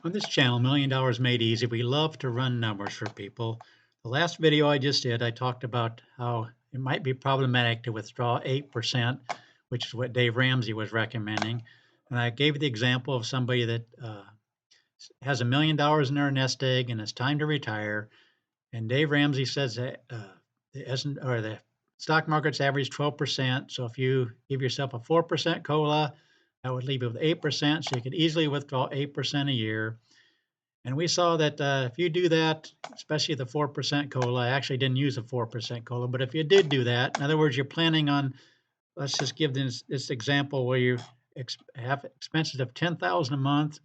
On this channel, $1 Million Made Easy, we love to run numbers for people. The last video I just did, I talked about how it might be problematic to withdraw 8%, which is what Dave Ramsey was recommending. And I gave the example of somebody that has $1 million in their nest egg and it's time to retire. And Dave Ramsey says that the stock market's average 12%. So if you give yourself a 4% COLA, that would leave you with 8%. So you could easily withdraw 8% a year. And we saw that if you do that, especially the 4% COLA, I actually didn't use a 4% COLA, but if you did do that, in other words, you're planning on, let's just give this example where you have expenses of $10,000 a month,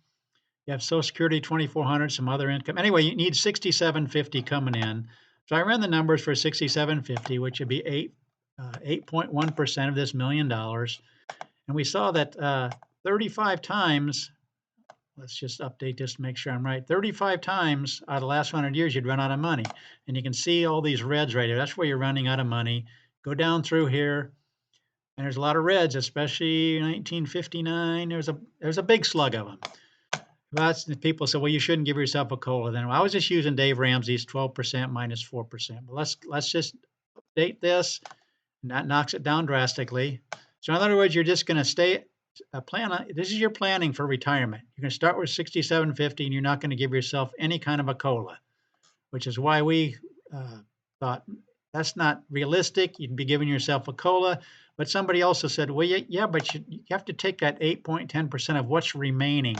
you have Social Security 2,400, some other income. Anyway, you need 6,750 coming in. So I ran the numbers for 6,750, which would be 8.1% of this $1 million. And we saw that 35 times. Let's just update this to make sure I'm right. 35 times out of the last 100 years, you'd run out of money. And you can see all these reds right here. That's where you're running out of money. Go down through here, and there's a lot of reds, especially 1959. There's a big slug of them. Lots of people say, well, you shouldn't give yourself a COLA. Then I was just using Dave Ramsey's 12% minus 4%. But let's just update this, and that knocks it down drastically. So in other words, you're just going to stay. This is your planning for retirement. You're going to start with 6,750, and you're not going to give yourself any kind of a COLA, which is why we thought that's not realistic. You'd be giving yourself a COLA. But somebody also said, well, yeah, but you have to take that 8.10% of what's remaining.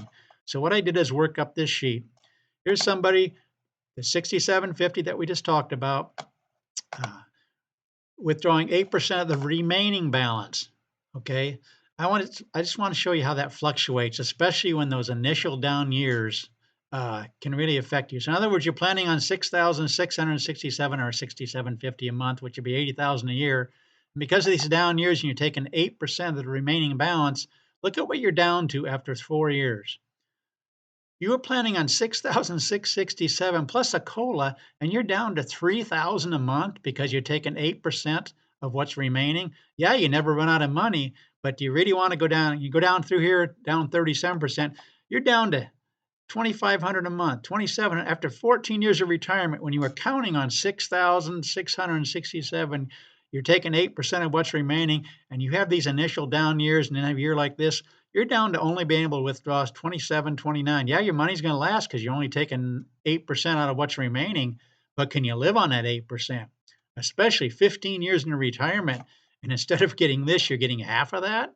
So what I did is work up this sheet. Here's somebody, the 6,750 that we just talked about, withdrawing 8% of the remaining balance. Okay. I just want to show you how that fluctuates, especially when those initial down years can really affect you. So in other words, you're planning on 6,667 or 6,750 a month, which would be 80,000 a year. And because of these down years, and you're taking 8% of the remaining balance, look at what you're down to after 4 years. You were planning on 6,667 plus a COLA, and you're down to 3,000 a month because you're taking 8% of what's remaining. Yeah, you never run out of money, but do you really want to go down? You go down through here, down 37%. You're down to 2,500 a month, 2,700 after 14 years of retirement. When you were counting on 6,667, you're taking 8% of what's remaining, and you have these initial down years, and then a year like this, you're down to only being able to withdraw 27, 29. Yeah, your money's going to last because you're only taking 8% out of what's remaining, but can you live on that 8%? Especially 15 years into retirement, and instead of getting this, you're getting half of that?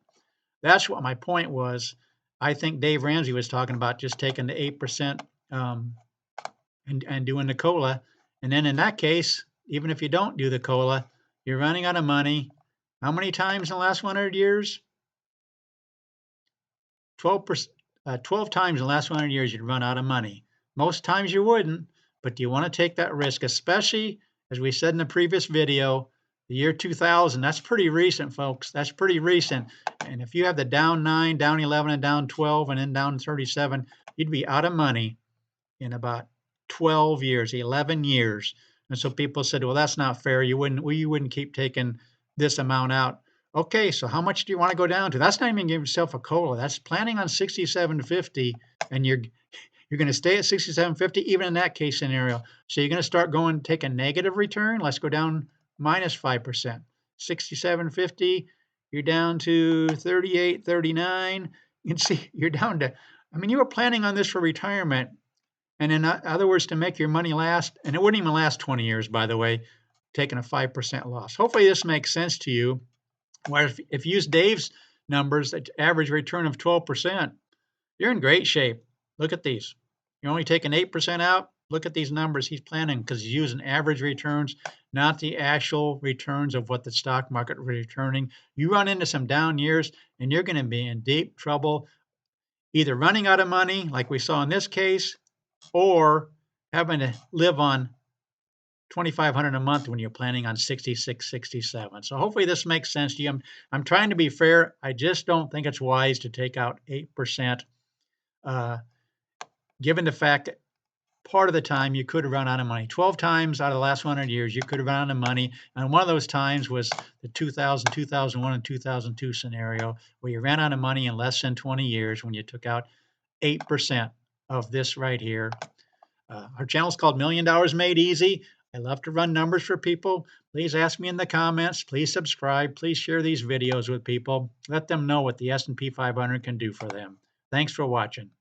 That's what my point was. I think Dave Ramsey was talking about just taking the 8% and doing the COLA. And then in that case, even if you don't do the COLA, you're running out of money. How many times in the last 100 years? 12 times in the last 100 years, you'd run out of money. Most times you wouldn't, but do you want to take that risk? Especially, as we said in the previous video, the year 2000, that's pretty recent, folks. That's pretty recent. And if you have the down 9, down 11, and down 12, and then down 37, you'd be out of money in about 12 years, 11 years. And so people said, well, that's not fair. You wouldn't keep taking this amount out. Okay, so how much do you want to go down to? That's not even giving yourself a COLA. That's planning on 6,750, and you're going to stay at 6,750 even in that case scenario. So you're going to start take a negative return. Let's go down minus 5%. 6,750, you're down to 38, 39. You can see you're down to, you were planning on this for retirement. And in other words, to make your money last, and it wouldn't even last 20 years, by the way, taking a 5% loss. Hopefully this makes sense to you. Where if you use Dave's numbers, the average return of 12%, you're in great shape. Look at these. You're only taking 8% out. Look at these numbers he's planning because he's using average returns, not the actual returns of what the stock market is returning. You run into some down years, and you're going to be in deep trouble, either running out of money, like we saw in this case, or having to live on $2,500 a month when you're planning on 66, 67. So hopefully this makes sense to you. I'm trying to be fair. I just don't think it's wise to take out 8%, given the fact that part of the time you could have run out of money. 12 times out of the last 100 years, you could have run out of money. And one of those times was the 2000, 2001, and 2002 scenario where you ran out of money in less than 20 years when you took out 8%. of this right here. Our channel is called $1 Million Made Easy. I love to run numbers for people. Please ask me in the comments. Please subscribe. Please share these videos with people. Let them know what the S&P 500 can do for them. Thanks for watching.